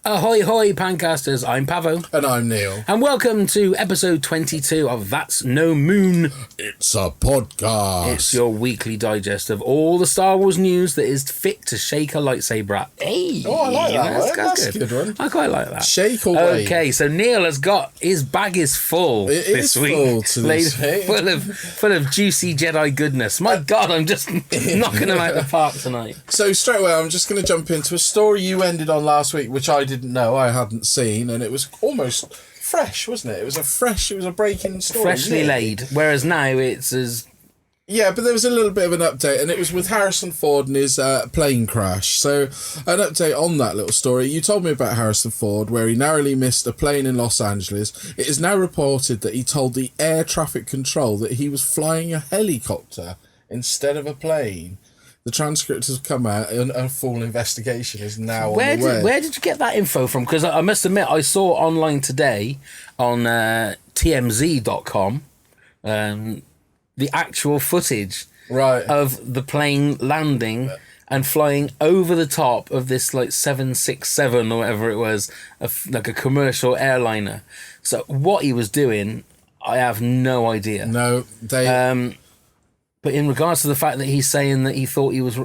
Ahoy, hoy, Pancasters. I'm Pavo. And I'm Neil. And welcome to episode 22 of That's No Moon. It's a podcast. It's your weekly digest of all the Star Wars news that is fit to shake a lightsaber at. Hey, oh, I like that one. That's a good one. I quite like that. Shake away. Okay, so Neil has got, his bag is full it this is week. Full to this full of juicy Jedi goodness. My God, I'm just knocking them out the park tonight. So straight away, I'm just going to jump into a story you ended on last week, which I didn't know, I hadn't seen, and it was almost fresh, wasn't it? It was a breaking story. Freshly laid, whereas now it's as... Yeah, but there was a little bit of an update, and it was with Harrison Ford and his plane crash. So, an update on that little story. You told me about Harrison Ford, where he narrowly missed a plane in Los Angeles. It is now reported that he told the air traffic control that he was flying a helicopter instead of a plane. The transcript has come out, and a full investigation is now on the way. Where did you get that info from? Because I must admit, I saw online today on TMZ.com the actual footage of the plane landing and flying over the top of this like 767 or whatever it was, like a commercial airliner. So what he was doing, I have no idea. No, they... But in regards to the fact that he's saying that he thought he was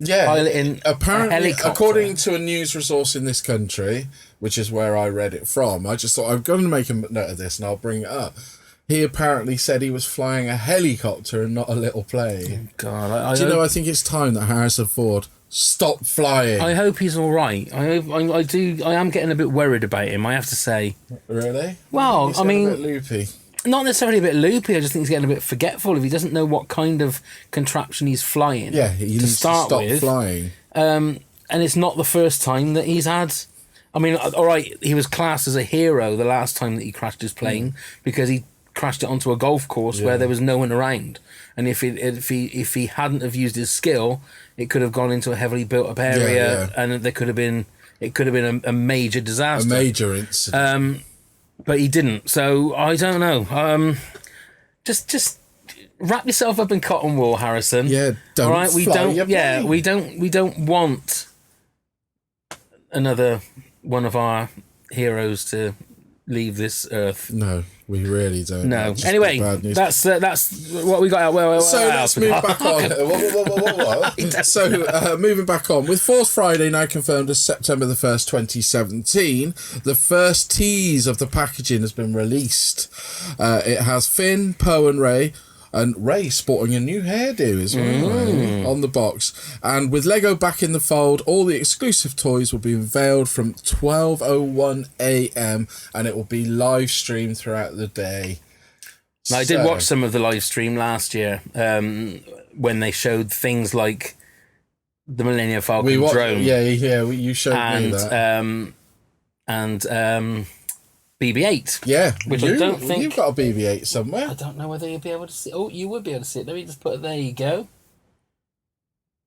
piloting apparently, a helicopter. According to a news resource in this country, which is where I read it from, I just thought I'm going to make a note of this and I'll bring it up. He apparently said he was flying a helicopter and not a little plane. Oh God, I think it's time that Harrison Ford stopped flying. I hope he's all right. I am getting a bit worried about him, I have to say. Really? Well, he's a bit loopy. Not necessarily a bit loopy, I just think he's getting a bit forgetful if he doesn't know what kind of contraption he's flying. Yeah, he needs to stop flying. And it's not the first time that he's had... I mean, all right, he was classed as a hero the last time that he crashed his plane because he crashed it onto a golf course where there was no one around. And if he hadn't have used his skill, it could have gone into a heavily built up area and it could have been a major disaster. A major incident. But he didn't, so I don't know. Just wrap yourself up in cotton wool, Harrison. Yeah, don't. All right, we don't want another one of our heroes to leave this earth. No, we really don't. No. Anyway, that's what we got out. So let's move back on. So moving back on, with Force Friday now confirmed as September the 1st, 2017, the first tease of the packaging has been released. It has Finn, Poe and Rey sporting a new hairdo as well on the box. And with Lego back in the fold, all the exclusive toys will be unveiled from 12:01 a.m. and it will be live streamed throughout the day. Now, I did watch some of the live stream last year when they showed things like the Millennium Falcon drone. Yeah, you showed me that. And BB-8. Yeah, which I don't think... You've got a BB-8 somewhere. I don't know whether you'll be able to see... Oh, you would be able to see it. Let me just put it... There you go.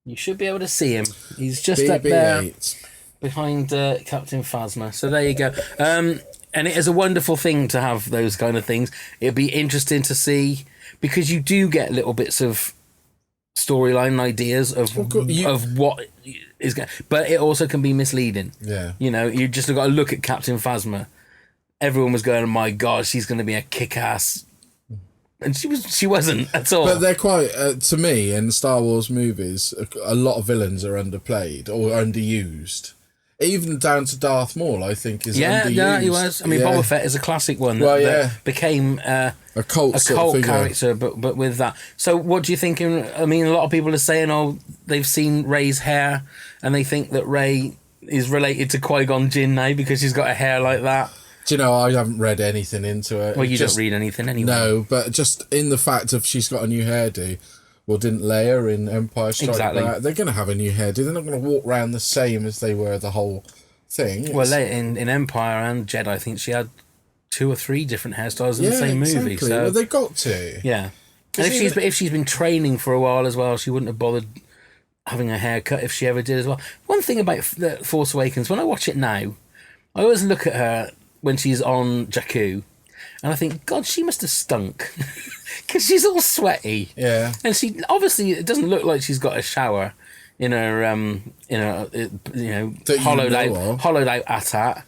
You should be able to see him. He's just BB-8. Up there behind Captain Phasma. So there you go. And it is a wonderful thing to have those kind of things. It'd be interesting to see... Because you do get little bits of storyline ideas of what is going... But it also can be misleading. Yeah. You know, you just got to look at Captain Phasma. Everyone was going, oh my God, she's going to be a kick-ass. And she wasn't at all. But they're quite, to me, in Star Wars movies, a lot of villains are underplayed or underused. Even down to Darth Maul, I think, is underused. Yeah, he was. I mean, Boba Fett is a classic one that became a cult character, but with that. So what do you think? I mean, a lot of people are saying, they've seen Rey's hair and they think that Rey is related to Qui-Gon Jinn now because she's got a hair like that. Do you know, I haven't read anything into it. Well, you don't read anything anyway. No, but just in the fact of she's got a new hairdo. Well, didn't Leia in Empire Strikes Back? They're going to have a new hairdo. They're not going to walk around the same as they were the whole thing. Well, Leia in Empire and Jedi, I think she had 2 or 3 different hairstyles in the same movie. Exactly. So well, they've got to. Yeah. And if she's been training for a while as well, she wouldn't have bothered having a haircut if she ever did as well. One thing about The Force Awakens, when I watch it now, I always look at her when she's on Jakku, and I think, God, she must have stunk because she's all sweaty. Yeah. And she obviously, it doesn't look like she's got a shower in her That you hollowed know of. AT-AT.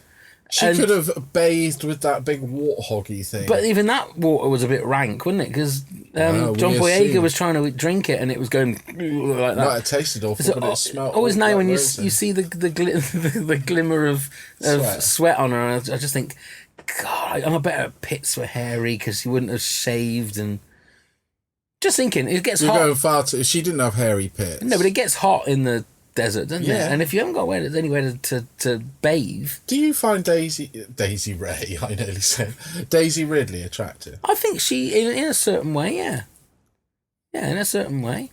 She could have bathed with that big warthoggy thing. But even that water was a bit rank, wasn't it? Because John Boyega was trying to drink it, and it was going like that. Might have tasted awful, but it smelled. Always now like when you roasting. see the glimmer of sweat on her, I just think, God, I bet her pits were hairy because she wouldn't have shaved. And just thinking, it gets You're hot. going far too. She didn't have hairy pits. No, but it gets hot in the desert, doesn't it? And if you haven't got anywhere to bathe, do you find Daisy Ray? I nearly said Daisy Ridley attractive. I think she, in a certain way, yeah, in a certain way.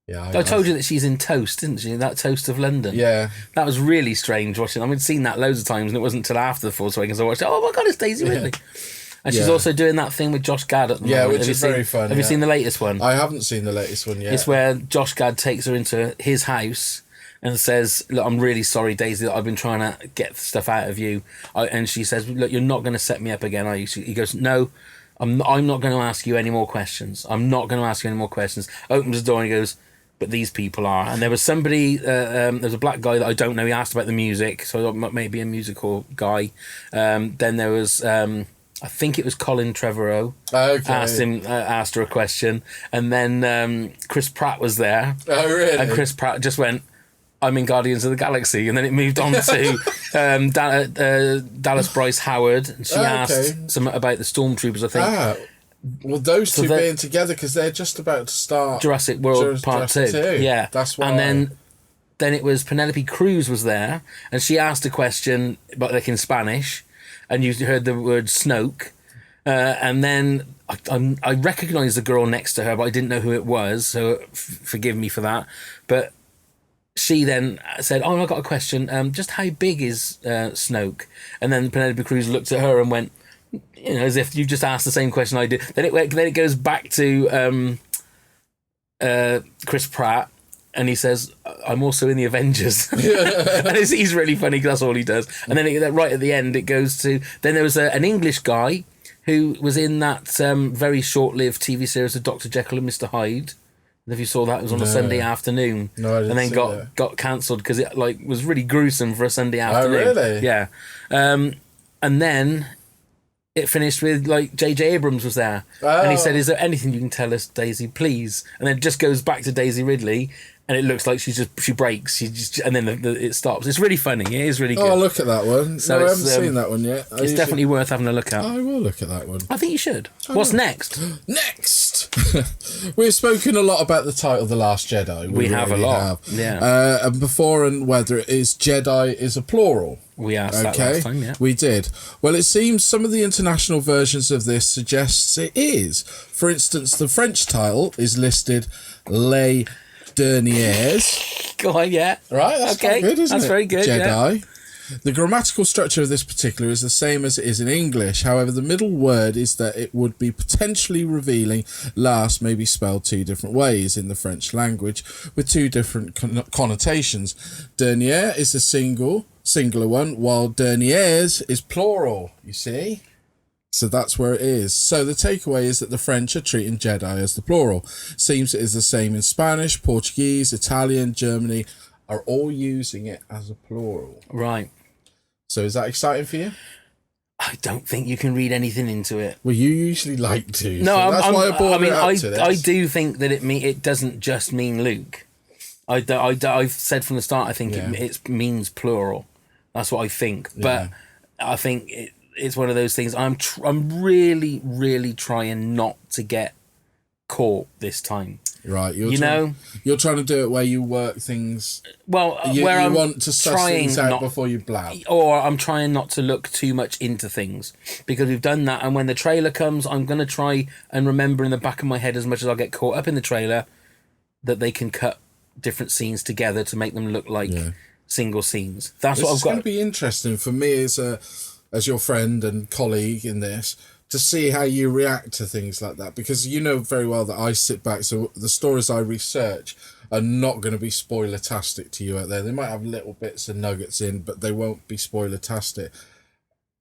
Yeah, I told you that she's in Toast, didn't she? That Toast of London. Yeah, that was really strange watching. I mean, seen that loads of times, and it wasn't until after the Force Awakens I watched it. Oh my God, it's Daisy Ridley. And she's also doing that thing with Josh Gad at the moment. Which is very fun. Have you seen the latest one? I haven't seen the latest one yet. It's where Josh Gad takes her into his house and says, "Look, I'm really sorry, Daisy, that I've been trying to get stuff out of you." And she says, "Look, you're not going to set me up again, are you?" He goes, "No, I'm not going to ask you any more questions. I'm not going to ask you any more questions." Opens the door and he goes, "But these people are." And there was somebody, there was a black guy that I don't know. He asked about the music, so I thought maybe a musical guy. Then there was, I think it was Colin Trevorrow. Okay. Asked her a question, and then Chris Pratt was there. Oh, really? And Chris Pratt just went, "I'm in Guardians of the Galaxy," and then it moved on to Dallas Bryce Howard, and she asked something about the stormtroopers, I think. Well, those two being together because they're just about to start Jurassic World Part 2. Yeah, that's why. And then it was Penelope Cruz was there, and she asked a question, but like in Spanish, and you heard the word Snoke, and then I recognised the girl next to her, but I didn't know who it was, so forgive me for that. But she then said, "Oh, I got a question. Just how big is Snoke?" And then Penelope Cruz looked at her and went, as if you just asked the same question I did. Then it goes back to Chris Pratt, and he says, "I'm also in the Avengers." And he's really funny because that's all he does. And then right at the end, it goes to... Then there was an English guy who was in that very short-lived TV series of Dr. Jekyll and Mr. Hyde. If you saw that, it was on a Sunday afternoon. No, I didn't. And then got cancelled because it was really gruesome for a Sunday afternoon. Oh, really? Yeah. And then it finished with J.J. Abrams was there, and he said, "Is there anything you can tell us, Daisy, please?" And then it just goes back to Daisy Ridley, and it looks like she breaks. And then it stops. It's really funny. It is really good. Oh, look at that one. So no, I haven't seen that one yet. It's definitely worth having a look at. I will look at that one. I think you should. What's next? Next, we've spoken a lot about the title, The Last Jedi. We have a lot. Yeah. And before and whether it is Jedi is a plural. We asked that last time, yeah. We did. Well, it seems some of the international versions of this suggests it is. For instance, the French title is listed Les Derniers. Go on, yeah. Right, that's quite good, isn't it? That's very good, Jedi. Yeah. The grammatical structure of this particular is the same as it is in English. However, the middle word is that it would be potentially revealing last may be spelled two different ways in the French language with two different connotations. Dernier is the singular one, while derniers is plural, you see? So that's where it is. So the takeaway is that the French are treating Jedi as the plural. Seems it is the same in Spanish, Portuguese, Italian, Germany are all using it as a plural. Right. So is that exciting for you? I don't think you can read anything into it. Well, you usually like to. No, so that's why I brought it up to this. I do think that it doesn't just mean Luke. I've said from the start, I think it means plural. That's what I think. But I think it's one of those things. I'm really, really trying not to get caught this time. Right, you're trying to do it where you work things. Well, you I'm want to suss things out before you blab, or I'm trying not to look too much into things because we've done that. And when the trailer comes, I'm going to try and remember in the back of my head, as much as I get caught up in the trailer, that they can cut different scenes together to make them look like single scenes. That's what I've got. It's going to be interesting for me as your friend and colleague in this, to see how you react to things like that, because you know very well that I sit back, so the stories I research are not going to be spoiler-tastic to you out there. They might have little bits and nuggets in, but they won't be spoiler-tastic.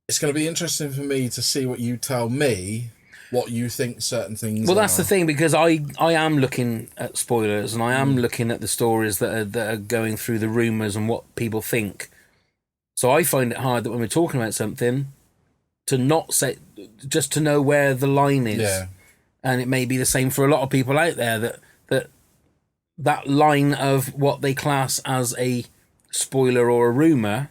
It's going to be interesting for me to see what you tell me what you think certain things Well, are. that's the thing, because I am looking at spoilers, and I am looking at the stories that are going through the rumours and what people think. So I find it hard that when we're talking about something, to not say, just to know where the line is. Yeah. And it may be the same for a lot of people out there, that line of what they class as a spoiler or a rumour,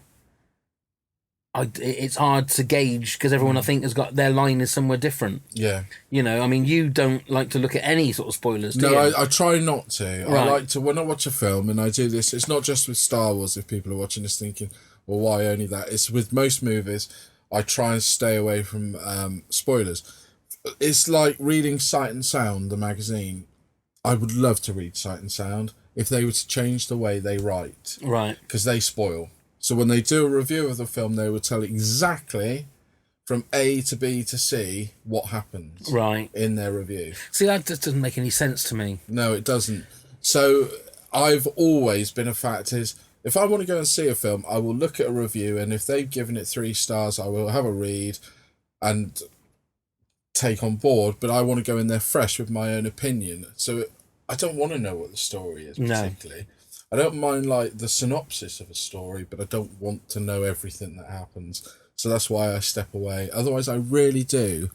it's hard to gauge, because everyone, I think, has got their line is somewhere different. Yeah. You know, I mean, you don't like to look at any sort of spoilers, do you? No, I try not to. Right. I like to, when I watch a film, and I do this, it's not just with Star Wars, if people are watching this thinking, well, why only that? It's with most movies, I try and stay away from spoilers. It's like reading Sight and Sound, the magazine. I would love to read Sight and Sound if they were to change the way they write. Right. Because they spoil. So when they do a review of the film, they will tell exactly from A to B to C what happens. Right. In their review. See, that just doesn't make any sense to me. No, it doesn't. So I've always been a fact is, if I want to go and see a film, I will look at a review, and if they've given it 3 stars, I will have a read and take on board, but I want to go in there fresh with my own opinion. So I don't want to know what the story is particularly. No. I don't mind like the synopsis of a story, but I don't want to know everything that happens. So that's why I step away. Otherwise, I really do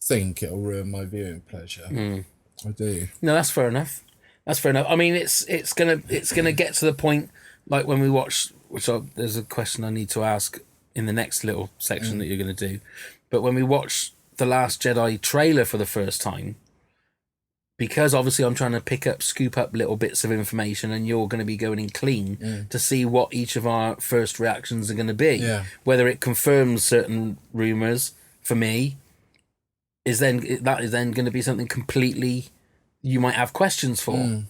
think it'll ruin my viewing pleasure. I do. No, that's fair enough. That's fair enough. I mean, it's gonna get to the point, like when we watch, there's a question I need to ask in the next little section that you're going to do. But when we watch The Last Jedi trailer for the first time, because obviously I'm trying to scoop up little bits of information, and you're going to be going in clean to see what each of our first reactions are going to be. Yeah. Whether it confirms certain rumours for me is then going to be something completely you might have questions for.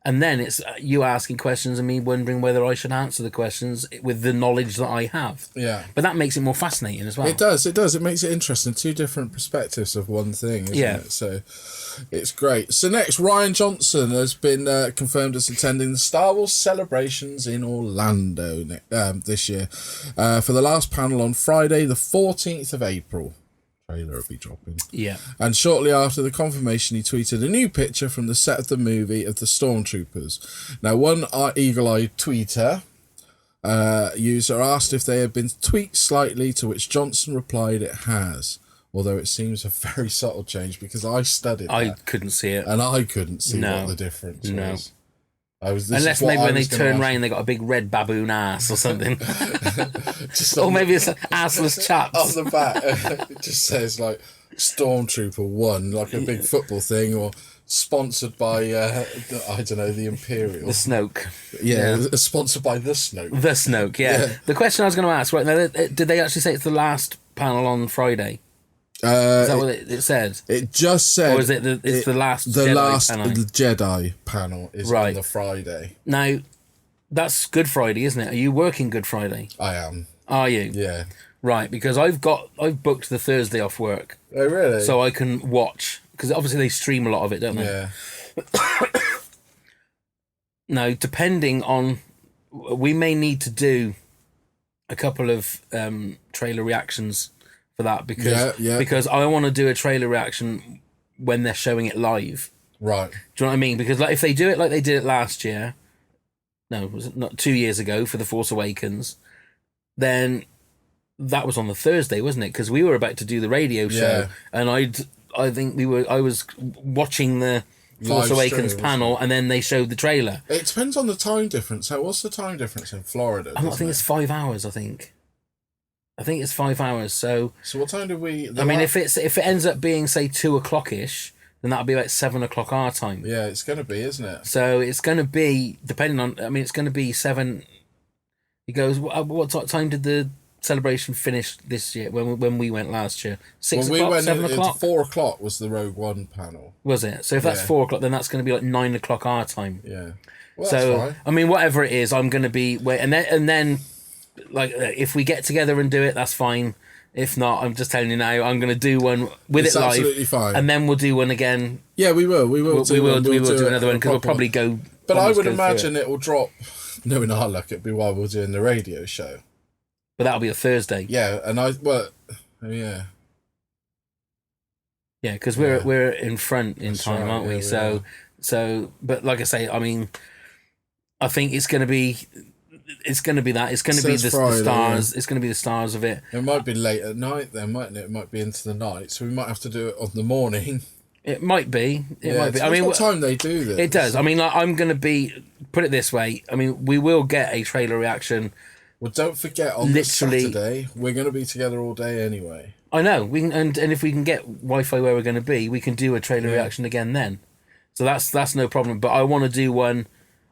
And then it's you asking questions and me wondering whether I should answer the questions with the knowledge that I have. Yeah. But that makes it more fascinating as well. It does. It makes it interesting. 2 different perspectives of one thing, isn't it? So it's great. So next, Rian Johnson has been confirmed as attending the Star Wars celebrations in Orlando this year for the last panel on Friday, the 14th of April. Trailer will be dropping. Yeah. And shortly after the confirmation, he tweeted a new picture from the set of the movie of the Stormtroopers. Now, one eagle-eyed tweeter user asked if they had been tweaked slightly, to which Johnson replied it has. Although it seems a very subtle change, because I studied that. I couldn't see it. And I couldn't see what the difference was. Unless maybe when they turn round, they got a big red baboon ass or something. Or maybe it's assless chaps. On the back, it just says like Stormtrooper 1, like a big football thing, or sponsored by, I don't know, the Imperial. The Snoke. Yeah, sponsored by the Snoke. The Snoke, yeah. The question I was going to ask, right now, did they actually say it's the last panel on Friday? Is that what it said? It just said... Or is it it's the last Jedi panel? The Jedi panel is on the Friday. Now, that's Good Friday, isn't it? Are you working Good Friday? I am. Are you? Yeah. Right, because I've booked the Thursday off work. Oh, really? So I can watch, because obviously they stream a lot of it, don't they? Yeah. Now, depending on... We may need to do a couple of trailer reactions for that, because I want to do a trailer reaction when they're showing it live. Right. Do you know what I mean? Because like if they do it like they did it last year, no, was it not 2 years ago for The Force Awakens, then that was on the Thursday, wasn't it? Because we were about to do the radio show, and I was watching the Force Awakens panel, and then they showed the trailer. It depends on the time difference. What's the time difference in Florida? I think it's 5 hours. I think it's 5 hours. So what time do we? I mean, if it ends up being say 2 o'clock-ish, then that'll be about 7 o'clock our time. Yeah, it's going to be, isn't it? So it's going to be depending on. I mean, it's going to be 7. He goes, what time did the celebration finish this year? When we went last year, 6 o'clock, 7 o'clock. 4 o'clock was the Rogue One panel. Was it? So if that's 4 o'clock, then that's going to be like 9 o'clock our time. Yeah. Well, so that's fine. I mean, whatever it is, I'm going to be and then like if we get together and do it, that's fine. If not, I'm just telling you now, I'm going to do one with it live. Absolutely fine. And then we'll do one again. Yeah, we will. We will do another one, because we'll probably go. But I would imagine it will drop. Knowing our luck, it'll be while we're doing the radio show. But that'll be a Thursday. Yeah, yeah. Yeah, because we're in front in That's time, right, aren't we? yeah, So, but like I say, I mean, I think it's going to be that. It's going to be the Friday, stars. yeah. It's going to be the stars of it. It might be late at night then, mightn't it? It might be into the night, so we might have to do it on the morning. It might be. It might be. I mean, what time they do this? It does. I mean, like, I'm going to be. Put it this way. I mean, we will get a trailer reaction. Well, don't forget on this Saturday we're going to be together all day anyway. I know. We can, and if we can get Wi-Fi where we're going to be, we can do a trailer reaction again then. So that's no problem. But I want to do one.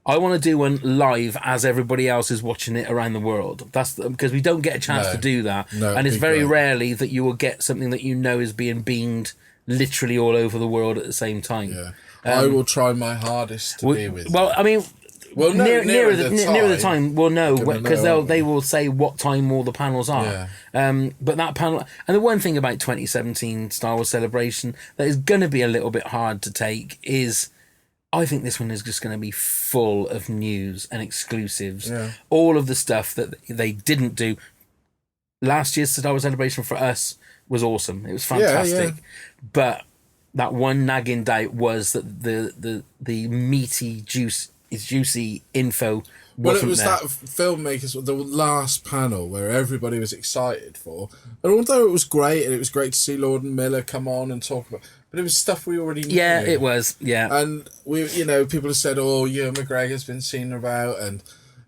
I want to do one live as everybody else is watching it around the world. That's because we don't get a chance to do that, and it's very rarely that you will get something that you know is being beamed literally all over the world at the same time. Yeah, I will try my hardest to be with. Well, I mean, nearer the time, we'll know because they will say what time all the panels are. Yeah. But that panel, and the one thing about 2017 Star Wars Celebration that is going to be a little bit hard to take is, I think this one is just going to be full of news and exclusives. Yeah. All of the stuff that they didn't do. Last year's Star Wars Celebration for us was awesome. It was fantastic. Yeah. But that one nagging doubt was that the meaty, juicy info wasn't it was there. that filmmakers, the last panel where everybody was excited for. And although it was great, and it was great to see Lord and Miller come on and talk about, but it was stuff we already knew. Yeah, it was. Yeah. And people have said, oh, Ewan McGregor's been seen about, and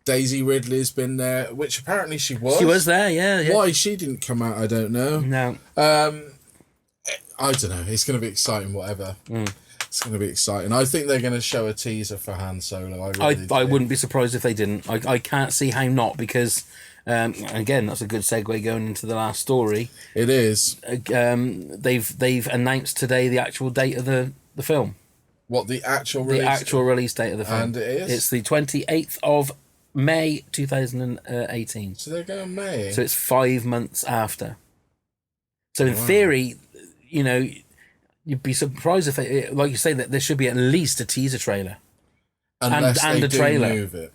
Daisy Ridley's been there, which apparently she was. She was there, yeah. Why she didn't come out, I don't know. No. I don't know. It's going to be exciting, whatever. It's going to be exciting. I think they're going to show a teaser for Han Solo. I wouldn't be surprised if they didn't. I can't see how not, because again, that's a good segue going into the last story. It is. They've announced today the actual date of the film. What, the actual release? The actual release date of the film. And it is? It's the 28th of May 2018. So they're going May. So it's 5 months after. So in theory, you'd be surprised if they, like you say, that there should be at least a teaser trailer, unless and they a trailer. Move it.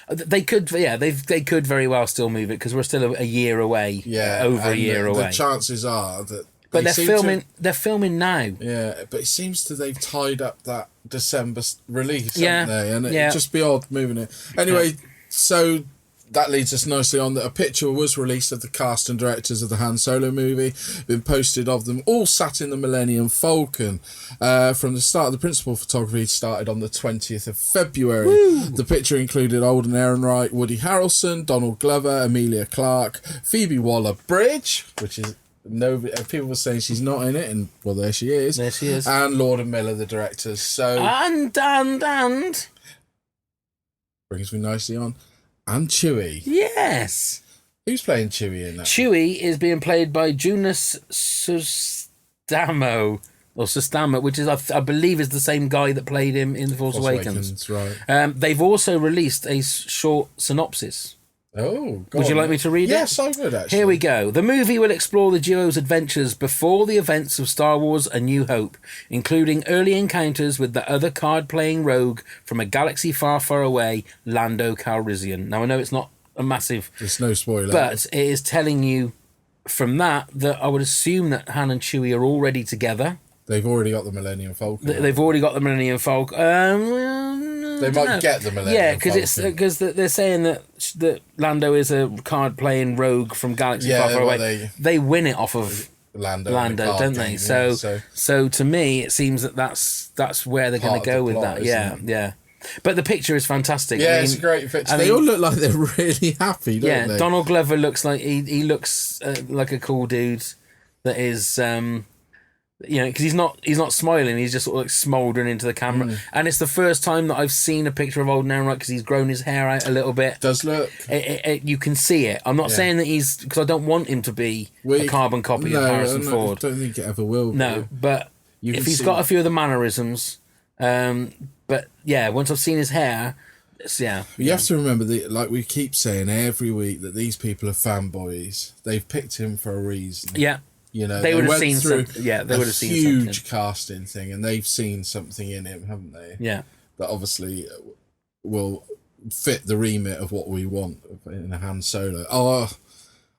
They could, they could very well still move it because we're still a year away. Yeah, over a year away. The chances are that. But they're filming. They're filming now. Yeah, but it seems they've tied up that December release, haven't they? And it'd just be odd moving it. Anyway, so that leads us nicely on that a picture was released of the cast and directors of the Han Solo movie, been posted of them all sat in the Millennium Falcon. From the start, the principal photography started on the 20th of February. Woo! The picture included Alden Ehrenreich, Woody Harrelson, Donald Glover, Emilia Clarke, Phoebe Waller-Bridge, which is... No, people were saying she's not in it, and well, there she is. There she is. And Lord and Miller, the directors. So and brings me nicely on. And Chewie. Yes. Who's playing Chewie in that? Chewie is being played by Jonas Sustamo, which is I believe is the same guy that played him in The Force Awakens. Right. They've also released a short synopsis. Oh, would you like me to read it? Yes, I would, actually. Here we go. The movie will explore the duo's adventures before the events of Star Wars A New Hope, including early encounters with the other card-playing rogue from a galaxy far, far away, Lando Calrissian. Now, I know it's not a massive... There's no spoiler. But it is telling you from that I would assume that Han and Chewie are already together. They've already got the Millennium Falcon. They've already got the Millennium Falcon. They might get the Millennium Falcon. Because they're saying that Lando is a card-playing rogue from Galaxy Far, Far Away. They win it off of Lando, don't they? So to me, it seems that's where they're going to go with that. Yeah. But the picture is fantastic. Yeah, it's a great picture. They all look like they're really happy, don't they? Donald Glover looks like he looks like a cool dude that is. Because he's not smiling, he's just sort of like smouldering into the camera. And it's the first time that I've seen a picture of Old Ehrenreich because he's grown his hair out a little bit. Does look. You can see it. I'm not saying that because I don't want him to be a carbon copy of Harrison Ford. I don't think it ever will be. No, but if he's got a few of the mannerisms, but yeah, once I've seen his hair, You have to remember, like we keep saying every week, that these people are fanboys. They've picked him for a reason. Yeah. They would have seen something. Yeah, they would have seen a huge casting thing, and they've seen something in him, haven't they? Yeah. That obviously will fit the remit of what we want in a Han Solo. Oh,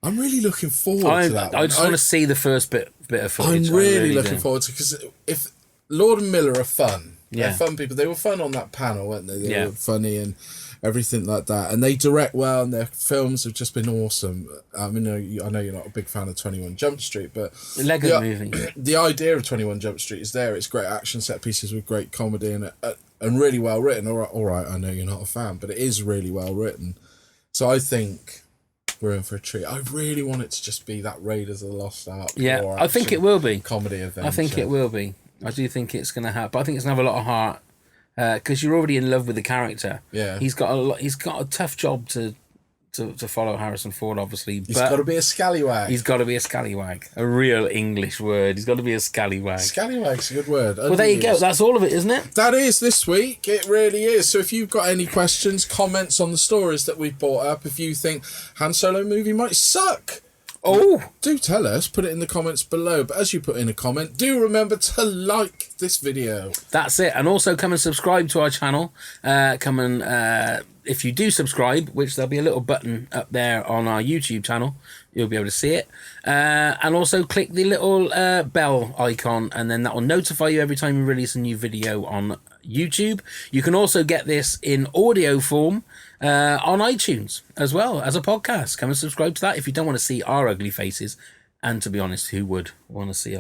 I'm really looking forward to that. I just want to see the first bit of footage. I'm really looking forward to, because if Lord and Miller are fun, yeah, they're fun people. They were fun on that panel, weren't they? They yeah. were funny and everything like that, and they direct well, and their films have just been awesome. I mean, I know you're not a big fan of 21 Jump Street, but the Lego movie. The idea of 21 Jump Street is there. It's great action set pieces with great comedy and really well written. All right, I know you're not a fan, but it is really well written. So I think we're in for a treat. I really want it to just be that Raiders of the Lost Ark. Yeah, I think it will be comedy adventure. I think it will be. I do think it's going to happen. But I think it's going to have a lot of heart. Because you're already in love with the character. Yeah, he's got a tough job to follow Harrison Ford. Obviously, he's got to be a scallywag. He's got to be a scallywag. A real English word. He's got to be a scallywag. Scallywag's a good word. Well, there you go. That's all of it, isn't it? That is this week. It really is. So if you've got any questions, comments on the stories that we've brought up, if you think Han Solo movie might suck, do tell us. Put it in the comments below. But as you put in a comment, do remember to like this video. That's it. And also come and subscribe to our channel. If you do subscribe, which there'll be a little button up there on our YouTube channel, you'll be able to see it. And also click the little bell icon, and then that will notify you every time we release a new video on YouTube. You can also get this in audio form on iTunes as well as a podcast. Come and subscribe to that if you don't want to see our ugly faces. And to be honest, who would want to see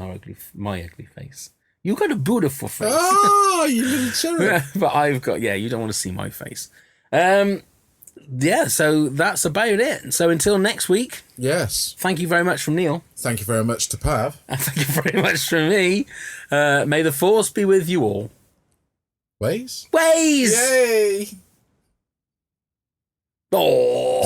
my ugly face? You've got a beautiful face. Oh, you little cherub. But I've got, you don't want to see my face. So that's about it. So until next week. Yes. Thank you very much from Neil. Thank you very much to Pav. And thank you very much from me. May the force be with you all. Ways? Ways! Yay! Oh.